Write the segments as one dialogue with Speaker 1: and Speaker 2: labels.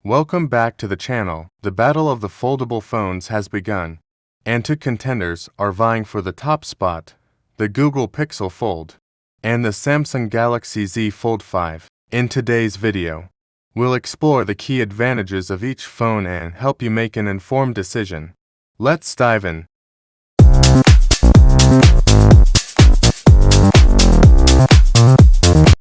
Speaker 1: Welcome back to the channel. The battle of the foldable phones has begun, and two contenders are vying for the top spot: the Google Pixel Fold and the Samsung Galaxy Z Fold 5. In today's video, we'll explore the key advantages of each phone and help you make an informed decision. Let's dive in.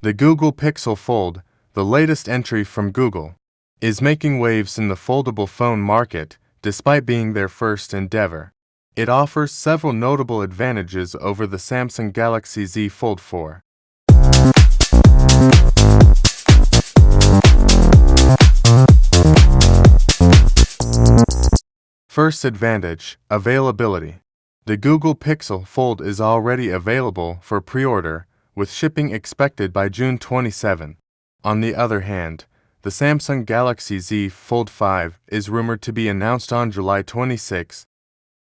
Speaker 1: The Google Pixel Fold, the latest entry from Google, is making waves in the foldable phone market despite being their first endeavor. It offers several notable advantages over the Samsung Galaxy Z Fold 4. First advantage: availability. The Google Pixel Fold is already available for pre-order, with shipping expected by June 27. On the other hand, the Samsung Galaxy Z Fold 5 is rumored to be announced on July 26,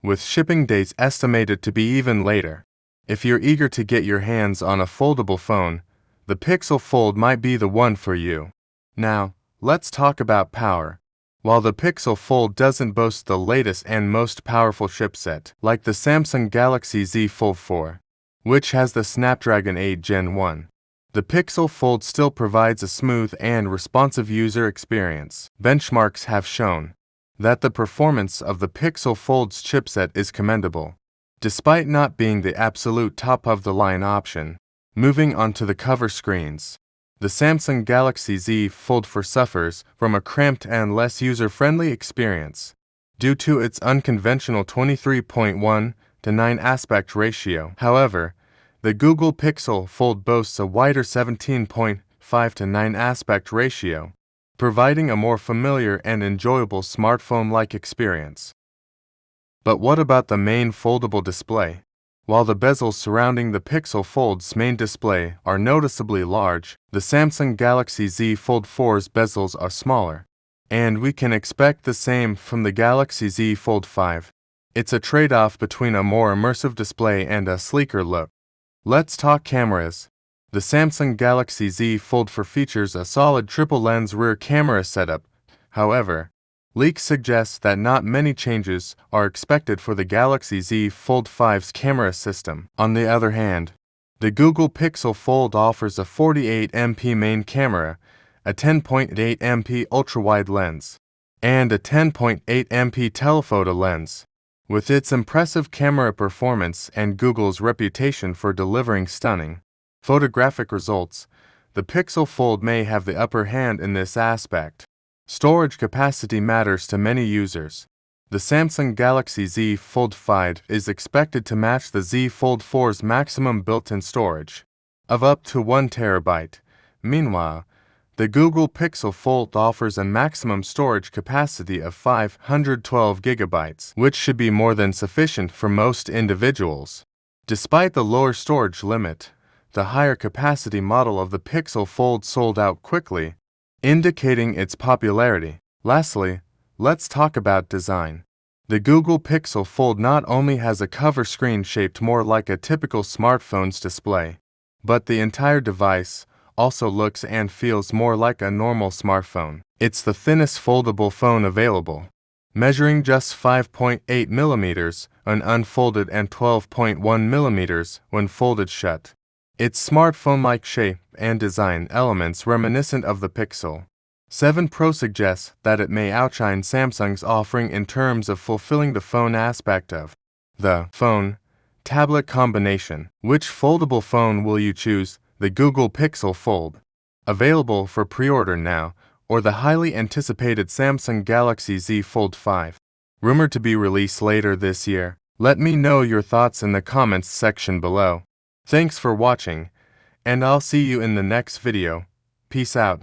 Speaker 1: with shipping dates estimated to be even later. If you're eager to get your hands on a foldable phone, the Pixel Fold might be the one for you. Now, let's talk about power. While the Pixel Fold doesn't boast the latest and most powerful chipset, like the Samsung Galaxy Z Fold 4, which has the Snapdragon 8 Gen 1, the Pixel Fold still provides a smooth and responsive user experience. Benchmarks have shown that the performance of the Pixel Fold's chipset is commendable, despite not being the absolute top-of-the-line option. Moving on to the cover screens, the Samsung Galaxy Z Fold 4 suffers from a cramped and less user-friendly experience due to its unconventional 23.1:9 aspect ratio. However, the Google Pixel Fold boasts a wider 17.5:9 aspect ratio, providing a more familiar and enjoyable smartphone-like experience. But what about the main foldable display? While the bezels surrounding the Pixel Fold's main display are noticeably large, the Samsung Galaxy Z Fold 4's bezels are smaller, and we can expect the same from the Galaxy Z Fold 5. It's a trade-off between a more immersive display and a sleeker look. Let's talk cameras. The Samsung Galaxy Z Fold 4 features a solid triple-lens rear camera setup. However, leaks suggest that not many changes are expected for the Galaxy Z Fold 5's camera system. On the other hand, the Google Pixel Fold offers a 48MP main camera, a 10.8MP ultra-wide lens, and a 10.8MP telephoto lens. With its impressive camera performance and Google's reputation for delivering stunning photographic results, the Pixel Fold may have the upper hand in this aspect. Storage capacity matters to many users. The Samsung Galaxy Z Fold 5 is expected to match the Z Fold 4's maximum built-in storage of up to 1 TB. Meanwhile, the Google Pixel Fold offers a maximum storage capacity of 512 GB, which should be more than sufficient for most individuals. Despite the lower storage limit, the higher capacity model of the Pixel Fold sold out quickly, indicating its popularity. Lastly, let's talk about design. The Google Pixel Fold not only has a cover screen shaped more like a typical smartphone's display, but the entire device also looks and feels more like a normal smartphone. It's the thinnest foldable phone available, measuring just 5.8 millimeters when unfolded and 12.1 millimeters when folded shut. Its smartphone-like shape and design elements reminiscent of the Pixel 7 Pro suggest that it may outshine Samsung's offering in terms of fulfilling the phone aspect of the phone-tablet combination. Which foldable phone will you choose? The Google Pixel Fold, available for pre-order now, or the highly anticipated Samsung Galaxy Z Fold 5, rumored to be released later this year? Let me know your thoughts in the comments section below. Thanks for watching, and I'll see you in the next video. Peace out.